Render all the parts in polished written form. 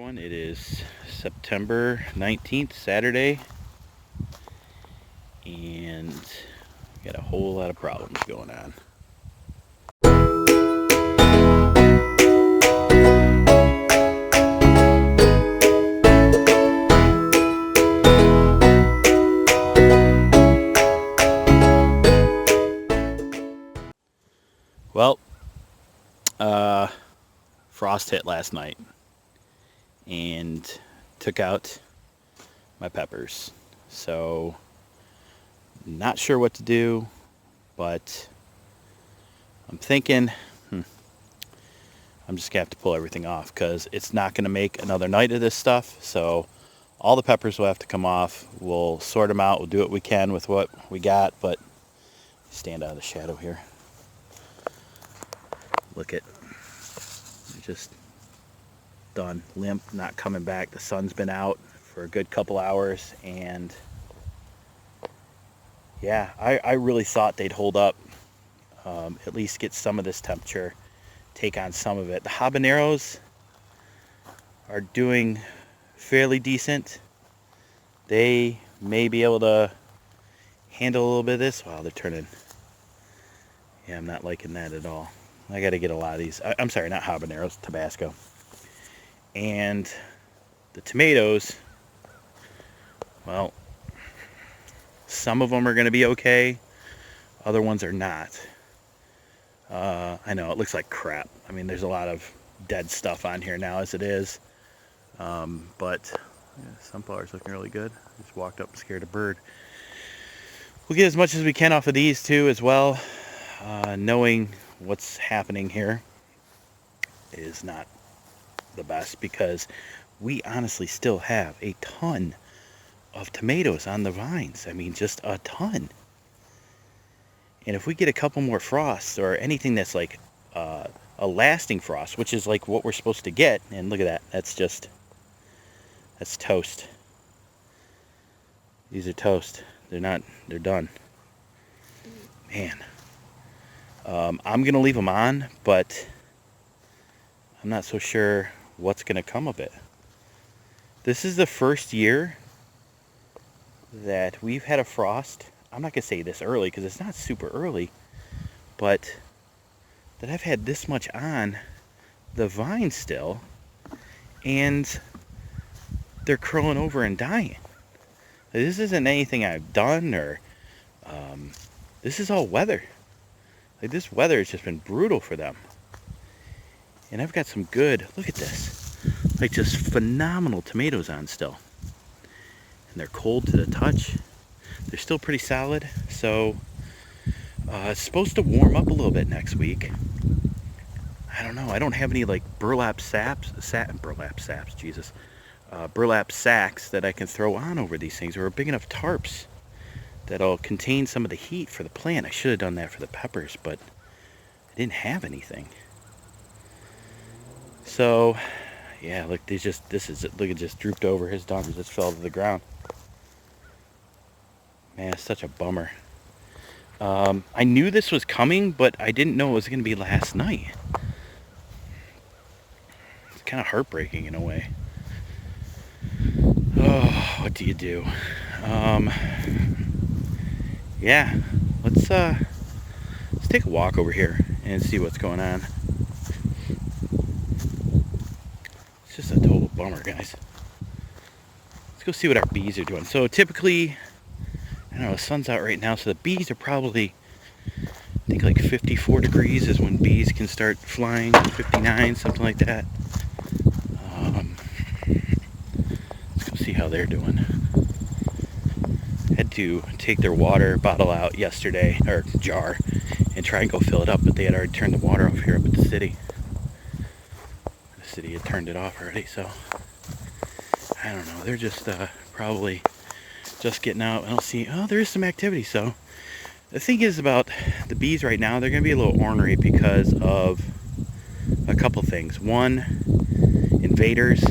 everyone. It is September 19th, Saturday, and we got a whole lot of problems going on. Well, frost hit last night and took out my peppers. So, not sure what to do, but I'm thinking I'm just gonna have to pull everything off because it's not gonna make another night of this stuff. So all the peppers will have to come off. We'll sort them out. We'll do what we can with what we got, but stand out of the shadow here. Look at, just done, limp, not coming back. The sun's been out for a good couple hours, and yeah, I really thought they'd hold up, at least get some of this temperature, take on some of it. The habaneros are doing fairly decent. They may be able to handle a little bit of this. Wow, they're turning. Yeah, I'm not liking that at all. I got to get a lot of these. I'm sorry, not habaneros, Tabasco. And the tomatoes, well, some of them are going to be okay. Other ones are not. I know, it looks like crap. I mean, there's a lot of dead stuff on here now as it is. But yeah, sunflower's looking really good. Just walked up and scared a bird. We'll get as much as we can off of these too as well. Knowing what's happening here is not the best because we honestly still have a ton of tomatoes on the vines. I mean, just a ton. And if we get a couple more frosts or anything that's like a lasting frost, which is like what we're supposed to get, and look at that, that's toast. These are toast. They're done. Man. I'm going to leave them on, but I'm not so sure what's going to come of it. This is the first year that we've had a frost. I'm not going to say this early because it's not super early, but that I've had this much on the vine still, and they're curling over and dying. This isn't anything I've done, or this is all weather. Like, this weather has just been brutal for them. And I've got some good, look at this, like just phenomenal tomatoes on still. And they're cold to the touch. They're still pretty solid. So it's supposed to warm up a little bit next week. I don't know. I don't have any like burlap sacks that I can throw on over these things, or big enough tarps that'll contain some of the heat for the plant. I should have done that for the peppers, but I didn't have anything. So, yeah, look, look, it just drooped over. His done, just fell to the ground. Man, it's such a bummer. I knew this was coming, but I didn't know it was going to be last night. It's kind of heartbreaking in a way. Oh, what do you do? Yeah, let's take a walk over here and see what's going on. It's just a total bummer, guys. Let's go see what our bees are doing. So typically, I don't know, the sun's out right now, so the bees are probably, I think like 54 degrees is when bees can start flying, 59, something like that. Let's go see how they're doing. Had to take their water bottle out yesterday, or jar, and try and go fill it up, but they had already turned the water off here up at the city. The city had turned it off already, so I don't know. They're just probably just getting out. I don't see, oh, there is some activity. So the thing is about the bees right now, they're going to be a little ornery because of a couple things. One, invaders,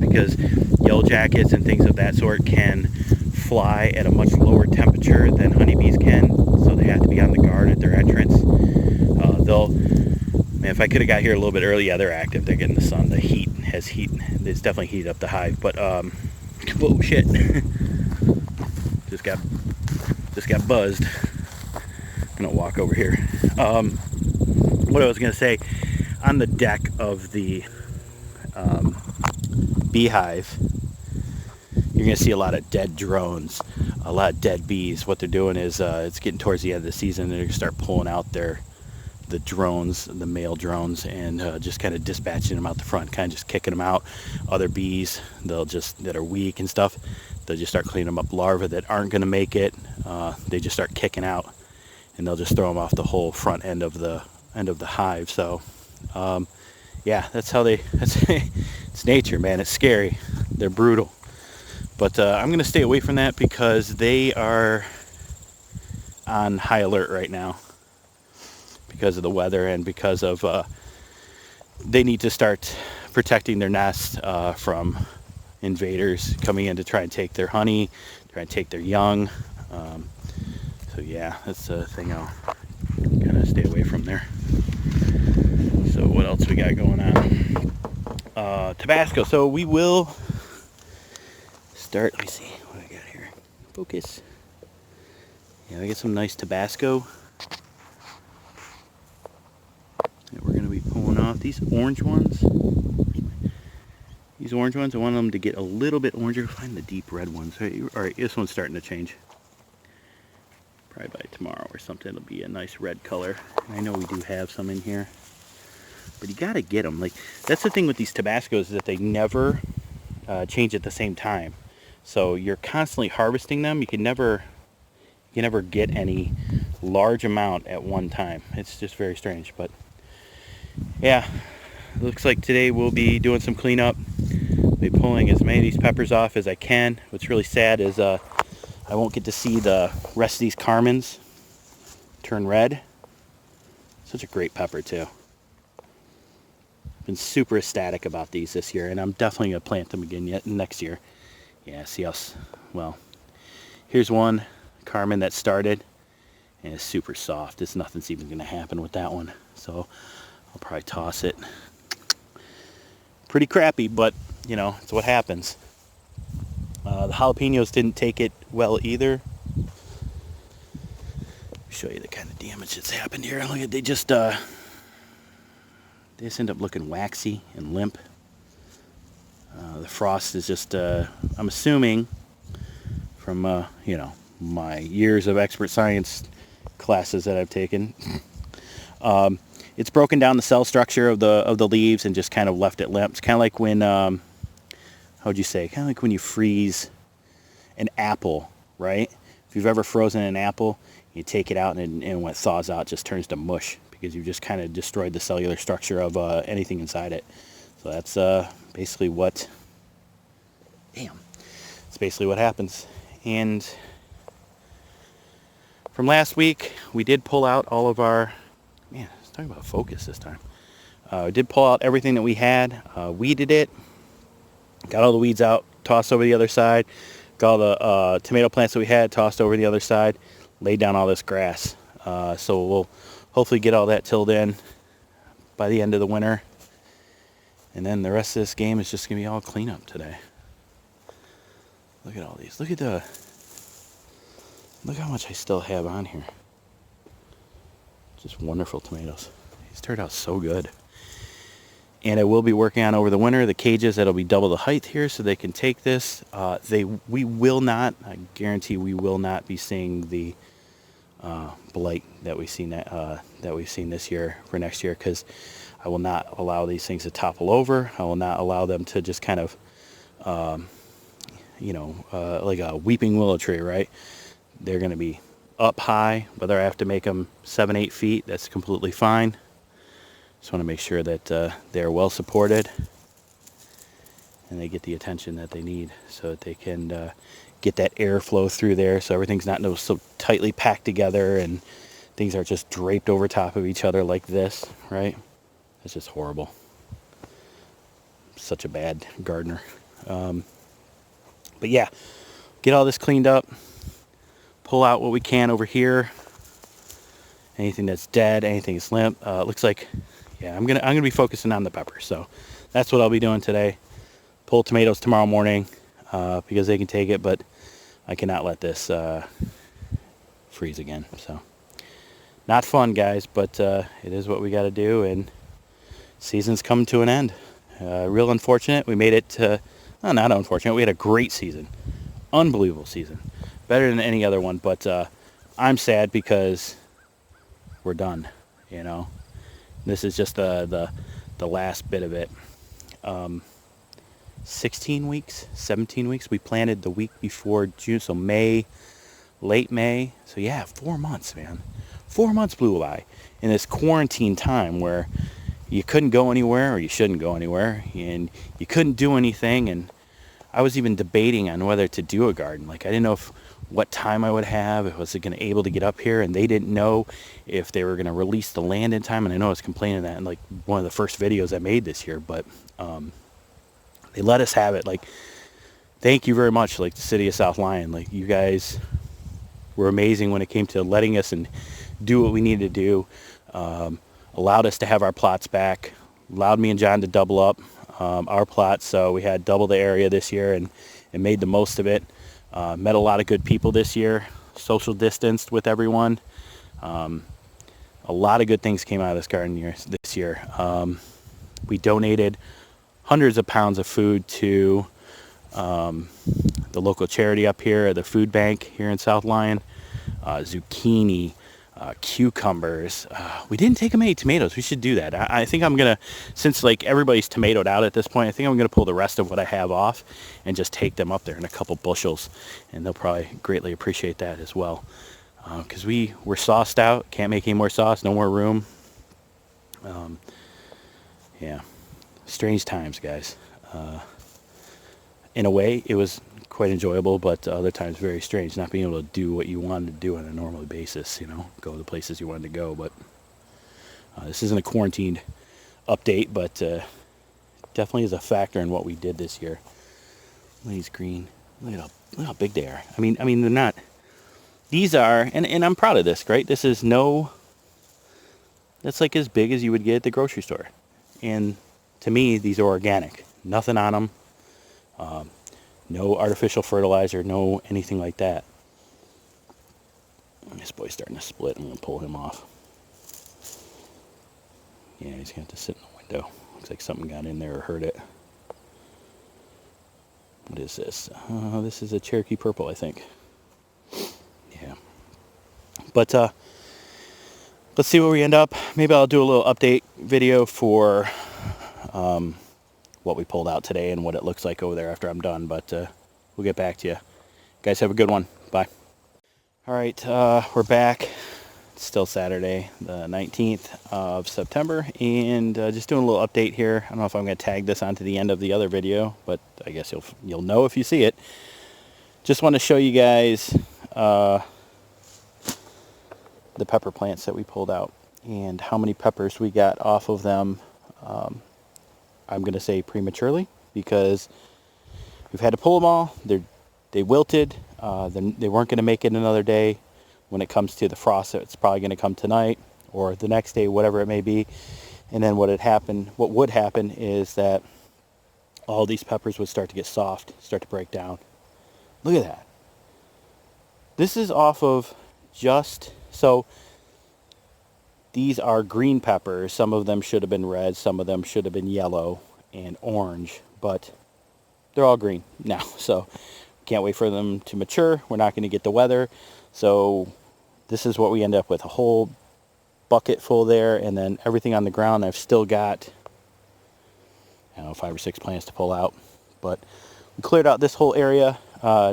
because yellow jackets and things of that sort can fly at a much lower temperature than honeybees can, so they have to be on the guard at their entrance. Man, if I could have got here a little bit early, yeah, they're active. They're getting the sun. The heat has heat. It's definitely heated up the hive. But whoa, shit! just got buzzed. I'm gonna walk over here. What I was gonna say, on the deck of the beehive, you're gonna see a lot of dead drones, a lot of dead bees. What they're doing is it's getting towards the end of the season. They're gonna start pulling out the drones, the male drones, and just kind of dispatching them out the front, kind of just kicking them out. Other bees, that are weak and stuff, they'll just start cleaning them up. Larvae that aren't going to make it, they just start kicking out, and they'll just throw them off the whole front end of the hive. So yeah, that's how it's nature, man. It's scary. They're brutal. But I'm going to stay away from that because they are on high alert right now because of the weather, and because of they need to start protecting their nest from invaders coming in to try and take their honey, try and take their young. So yeah, that's the thing I'll kind of stay away from there. So what else we got going on? Tabasco. So we will start, let me see what I got here. Focus. Yeah, I got some nice Tabasco. And we're going to be pulling off these orange ones. These orange ones, I want them to get a little bit oranger. Find the deep red ones. Alright, this one's starting to change. Probably by tomorrow or something, it'll be a nice red color. And I know we do have some in here. But you got to get them. Like, that's the thing with these Tabascos, is that they never change at the same time. So you're constantly harvesting them. You can never get any large amount at one time. It's just very strange. But yeah, looks like today we'll be doing some cleanup. I'll be pulling as many of these peppers off as I can. What's really sad is I won't get to see the rest of these Carmens turn red. Such a great pepper too. Been super ecstatic about these this year, and I'm definitely going to plant them again next year. Yeah, see how, well, here's one Carmen that started, and it's super soft. Nothing's even going to happen with that one, so I'll probably toss it. Pretty crappy, but you know, it's what happens. The jalapenos didn't take it well either. Show you the kind of damage that's happened here. Look at, they just end up looking waxy and limp. The frost is just, I'm assuming from, you know, my years of expert science classes that I've taken, it's broken down the cell structure of the leaves and just kind of left it limp. It's kind of like when, how would you say, kind of like when you freeze an apple, right? If you've ever frozen an apple, you take it out and when it thaws out, it just turns to mush because you've just kind of destroyed the cellular structure of anything inside it. So that's basically what, it's basically what happens. And from last week, we did pull out all of our, man, let's talk about focus this time. We did pull out everything that we had, weeded it, got all the weeds out, tossed over the other side, got all the tomato plants that we had, tossed over the other side, laid down all this grass. So we'll hopefully get all that tilled in by the end of the winter. And then the rest of this game is just going to be all cleanup today. Look at all these. Look how much I still have on here. Just wonderful tomatoes. These turned out so good. And I will be working on over the winter the cages that'll be double the height here so they can take this. We will not, I guarantee we will not be seeing the blight that we've seen this year for next year, because I will not allow these things to topple over. I will not allow them to just kind of, like a weeping willow tree, right? They're going to be up high, whether I have to make them 7-8 feet, that's completely fine. Just want to make sure that they're well supported and they get the attention that they need so that they can get that airflow through there, so everything's not so tightly packed together and things are just draped over top of each other like this, right? It's just horrible. Such a bad gardener. But yeah, get all this cleaned up, pull out what we can over here, anything that's dead, anything that's limp. Looks like, yeah, I'm gonna be focusing on the pepper, so that's what I'll be doing today. Pull tomatoes tomorrow morning because they can take it, but I cannot let this freeze again. So not fun, guys, but it is what we got to do, and season's come to an end. Real unfortunate. We made it to, well, not unfortunate. We had a great season. Unbelievable season. Better than any other one, but I'm sad because we're done, you know. This is just the last bit of it. 16 weeks, 17 weeks. We planted the week before June, so May, late May. So yeah, 4 months, man. 4 months blew by in this quarantine time where you couldn't go anywhere, or you shouldn't go anywhere, and you couldn't do anything. And I was even debating on whether to do a garden. Like, I didn't know what time I would have, if I was going to able to get up here, and they didn't know if they were going to release the land in time. And I know I was complaining that in like one of the first videos I made this year, but they let us have it. Like, thank you very much, like the city of South Lyon. Like, you guys were amazing when it came to letting us and do what we needed to do. Allowed us to have our plots back, allowed me and John to double up our plots, so we had double the area this year and made the most of it. Met a lot of good people this year, social distanced with everyone. A lot of good things came out of this garden this year. We donated hundreds of pounds of food to the local charity up here, the food bank here in South Lyon. Zucchini, cucumbers. We didn't take many tomatoes. We should do that. I think I'm gonna, since like everybody's tomatoed out at this point, I think I'm gonna pull the rest of what I have off and just take them up there in a couple bushels, and they'll probably greatly appreciate that as well. Because we're sauced out, can't make any more sauce, no more room. Yeah, strange times, guys. In a way, it was quite enjoyable, but other times very strange, not being able to do what you wanted to do on a normal basis, you know, go to the places you wanted to go. But this isn't a quarantined update, but definitely is a factor in what we did this year. Look at these green. Look at how big they are. I mean, they're not. These are, and I'm proud of this, right? This is that's like as big as you would get at the grocery store. And to me, these are organic. Nothing on them. No artificial fertilizer, no anything like that. This boy's starting to split. I'm going to pull him off. Yeah, he's going to have to sit in the window. Looks like something got in there or hurt it. What is this? This is a Cherokee Purple, I think. Yeah. But let's see where we end up. Maybe I'll do a little update video for what we pulled out today and what it looks like over there after I'm done. But we'll get back to you. Guys, have a good one. Bye. All right, we're back. It's still Saturday, the 19th of September, and just doing a little update here. I don't know if I'm going to tag this onto the end of the other video, but I guess you'll know if you see it. Just want to show you guys the pepper plants that we pulled out and how many peppers we got off of them. I'm going to say prematurely because we've had to pull them all. They wilted. They weren't going to make it another day. When it comes to the frost, it's probably going to come tonight or the next day, whatever it may be. And then what would happen is that all these peppers would start to get soft, start to break down. Look at that. This is off of so these are green peppers. Some of them should have been red. Some of them should have been yellow and orange, but they're all green now. So can't wait for them to mature. We're not going to get the weather. So this is what we end up with, a whole bucket full there, and then everything on the ground. I've still got, I don't know, 5 or 6 plants to pull out, but we cleared out this whole area,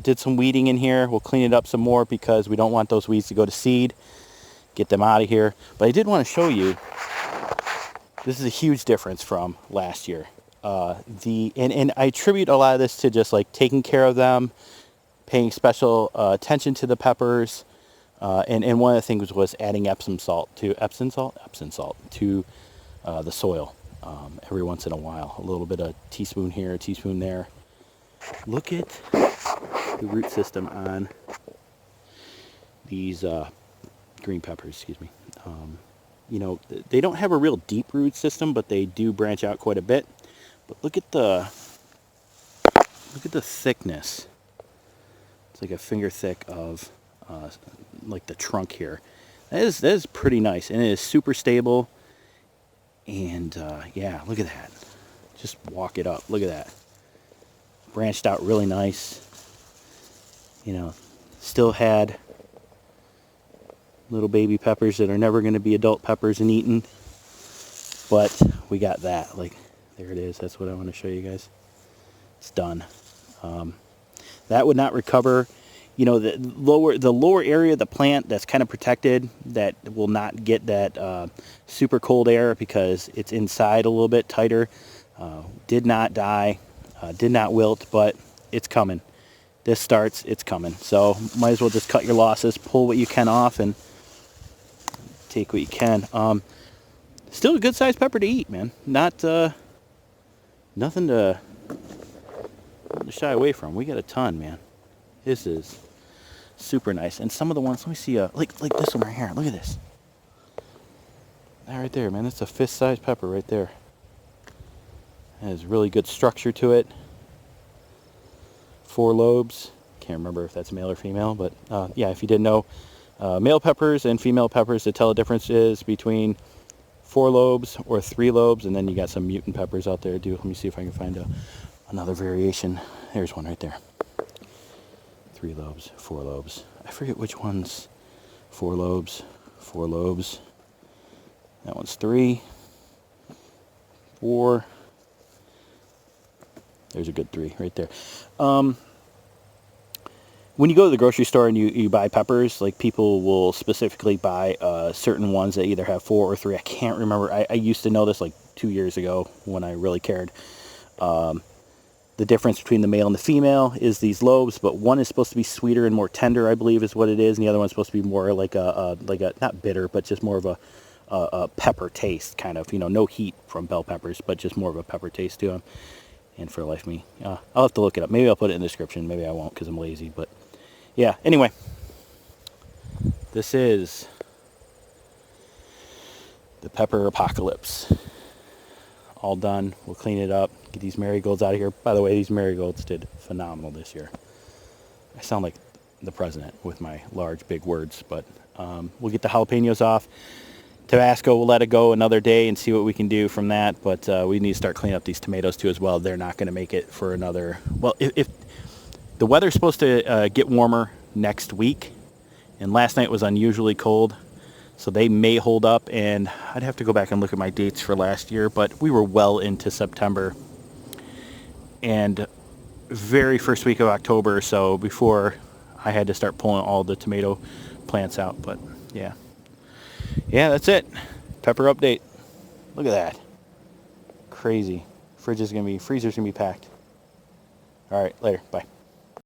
did some weeding in here. We'll clean it up some more because we don't want those weeds to go to seed. Get them out of here. But I did want to show you, this is a huge difference from last year. And I attribute a lot of this to just like taking care of them, paying special attention to the peppers, and one of the things was adding Epsom salt to the soil every once in a while. A little bit of teaspoon here, a teaspoon there. Look at the root system on these green peppers, excuse me. You know, they don't have a real deep root system, but they do branch out quite a bit. But look at the thickness. It's like a finger thick of like the trunk here. That is pretty nice, and it is super stable. And yeah, look at that. Just walk it up. Look at that. Branched out really nice. You know, still had little baby peppers that are never going to be adult peppers and eaten. But we got that. Like, there it is. That's what I want to show you guys. It's done. That would not recover. You know, the lower area of the plant that's kind of protected, that will not get that super cold air because it's inside a little bit tighter. Did not die, did not wilt, but it's coming. This starts, it's coming. So might as well just cut your losses, pull what you can off, and take what you can. Still a good sized pepper to eat, man. Not nothing to shy away from. We got a ton, man. This is super nice. And some of the ones, let me see, like this one right here. Look at this. That right there, man. That's a fist-sized pepper right there. It has really good structure to it. 4 lobes. Can't remember if that's male or female, but yeah, if you didn't know, male peppers and female peppers, to tell the difference is between 4 lobes or 3 lobes, and then you got some mutant peppers out there too. Let me see if I can find another variation. There's one right there. 3 lobes, 4 lobes. I forget which one's 4 lobes, 4 lobes. That one's 3, 4. There's a good 3 right there. When you go to the grocery store and you buy peppers, like, people will specifically buy certain ones that either have 4 or 3. I can't remember. I used to know this like 2 years ago when I really cared. The difference between the male and the female is these lobes, but one is supposed to be sweeter and more tender, I believe is what it is, and the other one's supposed to be more like a not bitter, but just more of a pepper taste, kind of. You know, no heat from bell peppers, but just more of a pepper taste to them. And for the life of me, I'll have to look it up. Maybe I'll put it in the description. Maybe I won't because I'm lazy. But yeah, anyway, this is the pepper apocalypse. All done. We'll clean it up, get these marigolds out of here. By the way, these marigolds did phenomenal this year. I sound like the president with my large, big words, but we'll get the jalapenos off. Tabasco, we'll let it go another day and see what we can do from that, but we need to start cleaning up these tomatoes too as well. They're not going to make it for another, well, if the weather's supposed to get warmer next week, and last night was unusually cold, so they may hold up, and I'd have to go back and look at my dates for last year, but we were well into September, and very first week of October or so before I had to start pulling all the tomato plants out. But yeah, that's it. Pepper update. Look at that. Crazy. Freezer's gonna be packed. All right, later. Bye.